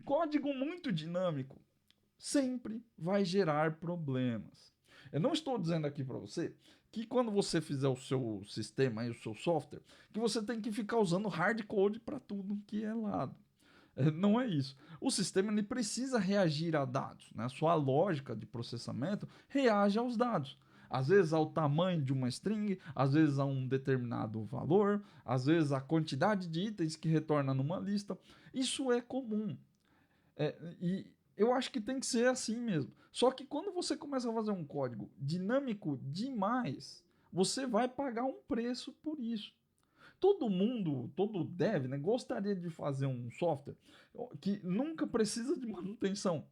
Código muito dinâmico sempre vai gerar problemas. Eu não estou dizendo aqui para você que quando você fizer o seu sistema e o seu software, que você tem que ficar usando hardcode para tudo que é lado. Não é isso. O sistema ele precisa reagir a dados. Né? A sua lógica de processamento reage aos dados. Às vezes ao tamanho de uma string, às vezes a um determinado valor, às vezes a quantidade de itens que retorna numa lista. Isso é comum. E eu acho que tem que ser assim mesmo. Só que quando você começa a fazer um código dinâmico demais, você vai pagar um preço por isso. Todo mundo, todo dev, né, gostaria de fazer um software que nunca precisa de manutenção.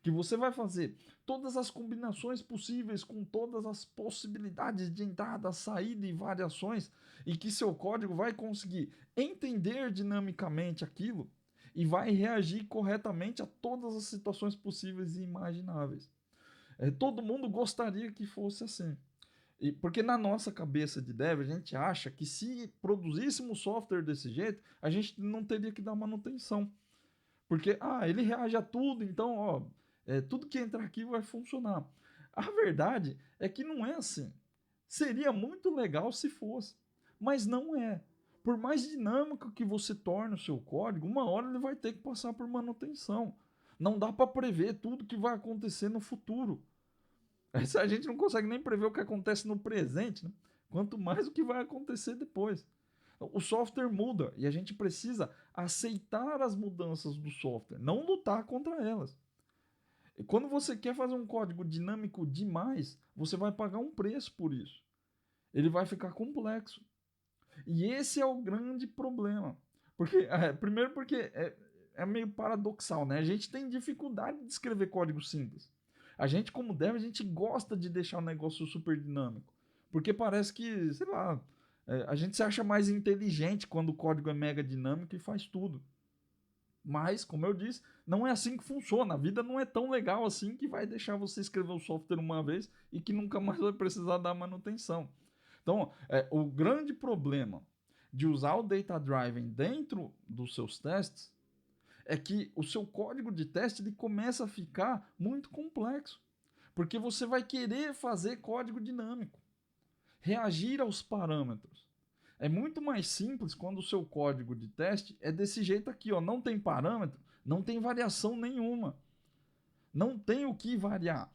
Que você vai fazer todas as combinações possíveis com todas as possibilidades de entrada, saída e variações, e que seu código vai conseguir entender dinamicamente aquilo e vai reagir corretamente a todas as situações possíveis e imagináveis. Todo mundo gostaria que fosse assim. Porque na nossa cabeça de dev, a gente acha que se produzíssemos software desse jeito, a gente não teria que dar manutenção. Porque, ele reage a tudo, então, tudo que entrar aqui vai funcionar. A verdade é que não é assim. Seria muito legal se fosse, mas não é. Por mais dinâmico que você torne o seu código, uma hora ele vai ter que passar por manutenção. Não dá para prever tudo que vai acontecer no futuro. A gente não consegue nem prever o que acontece no presente, né? Quanto mais o que vai acontecer depois. O software muda e a gente precisa aceitar as mudanças do software, não lutar contra elas. E quando você quer fazer um código dinâmico demais, você vai pagar um preço por isso. Ele vai ficar complexo. E esse é o grande problema. Primeiro porque é meio paradoxal, né? A gente tem dificuldade de escrever código simples. A gente, como dev, a gente gosta de deixar o negócio super dinâmico. Porque parece que, sei lá, a gente se acha mais inteligente quando o código é mega dinâmico e faz tudo. Mas, como eu disse, não é assim que funciona. A vida não é tão legal assim que vai deixar você escrever o software uma vez e que nunca mais vai precisar dar manutenção. Então, o grande problema de usar o Data Driven dentro dos seus testes é que o seu código de teste ele começa a ficar muito complexo. Porque você vai querer fazer código dinâmico, reagir aos parâmetros. É muito mais simples quando o seu código de teste é desse jeito aqui, ó, não tem parâmetro, não tem variação nenhuma. Não tem o que variar.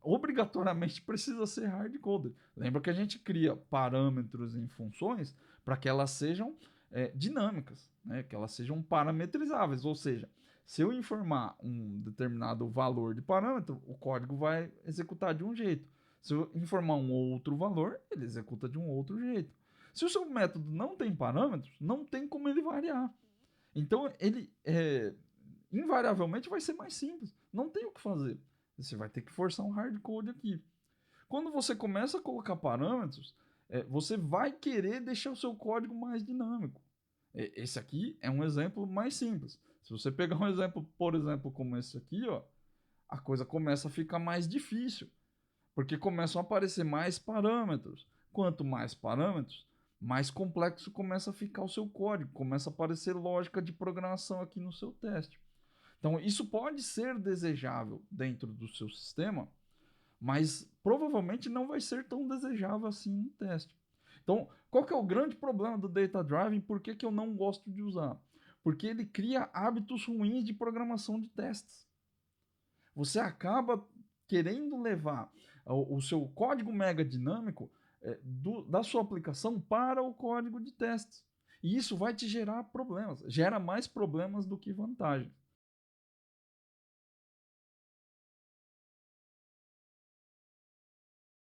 Obrigatoriamente precisa ser hard-coded. Lembra que a gente cria parâmetros em funções para que elas sejam dinâmicas, né? Que elas sejam parametrizáveis, ou seja, se eu informar um determinado valor de parâmetro, o código vai executar de um jeito. Se eu informar um outro valor, ele executa de um outro jeito. Se o seu método não tem parâmetros, não tem como ele variar. Então, ele invariavelmente vai ser mais simples. Não tem o que fazer. Você vai ter que forçar um hardcode aqui. Quando você começa a colocar parâmetros, você vai querer deixar o seu código mais dinâmico. Esse aqui é um exemplo mais simples. Se você pegar um exemplo, por exemplo, como esse aqui, ó, a coisa começa a ficar mais difícil, porque começam a aparecer mais parâmetros. Quanto mais parâmetros, mais complexo começa a ficar o seu código, começa a aparecer lógica de programação aqui no seu teste. Então, isso pode ser desejável dentro do seu sistema, mas provavelmente não vai ser tão desejável assim no teste. Então, qual que é o grande problema do Data Driving? Por que eu não gosto de usar? Porque ele cria hábitos ruins de programação de testes. Você acaba querendo levar o seu código mega dinâmico da sua aplicação para o código de testes. E isso vai te gerar problemas. Gera mais problemas do que vantagens.